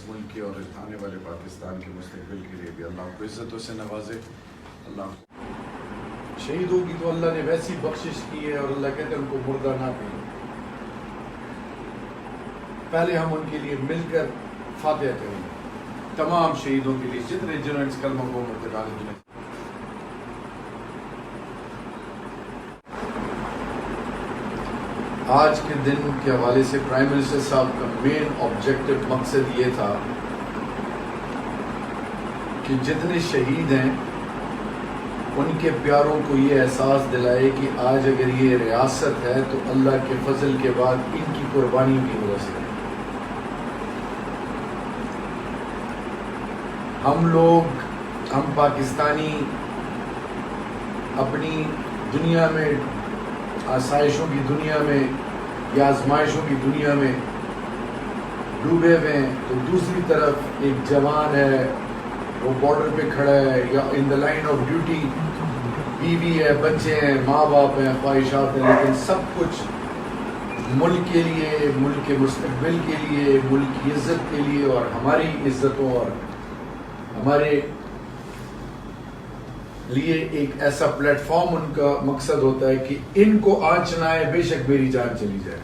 ملک کے اور آنے والے پاکستان کے مستقبل کے لیے بھی اللہ کو عزتوں سے نوازے. اللہ شہیدوں کی تو اللہ نے ویسی بخشش کی ہے، اور اللہ کہتے ہیں ان کو مردہ نہ کہیں. پہلے ہم ان کے لیے مل کر فاتحہ کریں تمام شہیدوں کے لیے جنہوں نے اس کلمہ کو مرتکب کیا. آج کے دن کے حوالے سے پرائم منسٹر صاحب کا مین آبجیکٹو مقصد یہ تھا کہ جتنے شہید ہیں ان کے پیاروں کو یہ احساس دلائے کہ آج اگر یہ ریاست ہے تو اللہ کے فضل کے بعد ان کی قربانی کی وجہ سے. ہم پاکستانی اپنی دنیا میں آسائشوں کی دنیا میں یا آزمائشوں کی دنیا میں ڈوبے ہوئے ہیں، تو دوسری طرف ایک جوان ہے وہ بارڈر پہ کھڑا ہے یا ان دا لائن آف ڈیوٹی، بیوی ہے، بچے ہیں، ماں باپ ہیں، خواہشات ہیں، لیکن سب کچھ ملک کے لیے، ملک کے مستقبل کے لیے، ملک کی عزت کے لیے اور ہماری عزتوں اور ہمارے لیے ایک ایسا پلیٹ فارم ان کا مقصد ہوتا ہے کہ ان کو آنچ نہ آئے بے شک میری جان چلی جائے.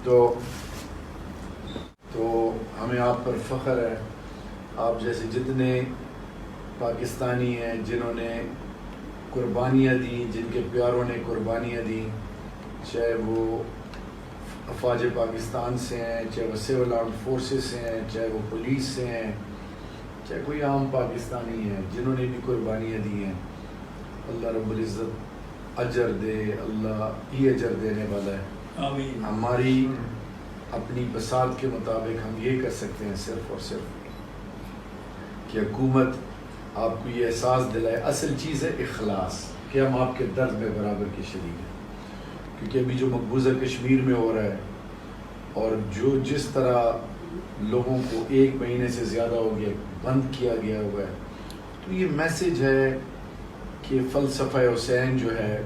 تو ہمیں آپ پر فخر ہے. آپ جیسے جتنے پاکستانی ہیں جنہوں نے قربانیاں دی، جن کے پیاروں نے قربانیاں دی، چاہے وہ افواج پاکستان سے ہیں، چاہے وہ سول آرمڈ فورسز سے ہیں، چاہے وہ پولیس سے ہیں، چاہے کوئی عام پاکستانی ہیں، جنہوں نے بھی قربانیاں دی ہیں، اللہ رب العزت اجر دے. اللہ ہی اجر دینے والا ہے. آمین. ہماری اپنی بساط کے مطابق ہم یہ کر سکتے ہیں صرف اور صرف کہ حکومت آپ کو یہ احساس دلائے. اصل چیز ہے اخلاص، کہ ہم آپ کے درد میں برابر کے شریک ہیں. کیونکہ ابھی جو مقبوضہ کشمیر میں ہو رہا ہے اور جس طرح لوگوں کو 1 مہینے سے زیادہ ہو گیا بند کیا گیا ہوا ہے، تو یہ میسج ہے کہ فلسفہ حسین جو ہے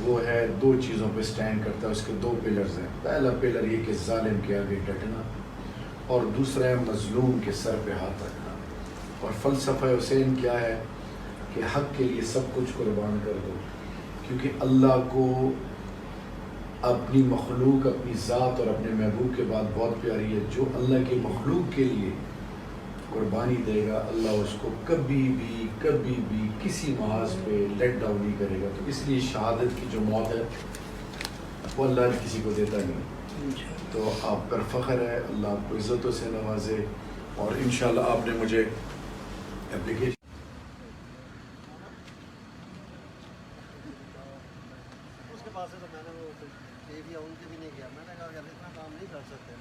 وہ ہے 2 چیزوں پہ سٹینڈ کرتا ہے. اس کے 2 پلرز ہیں. پہلا پلر یہ کہ ظالم کے آگے ڈٹنا، اور دوسرا ہے مظلوم کے سر پہ ہاتھ رکھنا. اور فلسفہ حسین کیا ہے کہ حق کے لیے سب کچھ قربان کر دو. کیونکہ اللہ کو اپنی مخلوق، اپنی ذات اور اپنے محبوب کے بعد بہت پیاری ہے. جو اللہ کے مخلوق کے لیے قربانی دے گا اللہ اس کو کبھی بھی کسی محاذ پہ لیٹ ڈاؤن نہیں کرے گا. تو اس لیے شہادت کی جو موت ہے وہ اللہ کسی کو دیتا نہیں. تو آپ پر فخر ہے، اللہ آپ کو عزتوں سے نوازے. اور انشاءاللہ آپ نے مجھے اپلیکیشن اس کے پاس سے تو میں نے وہ ان کے بھی نہیں کیا. میں نے کہا کہ اتنا کام نہیں کر سکتے.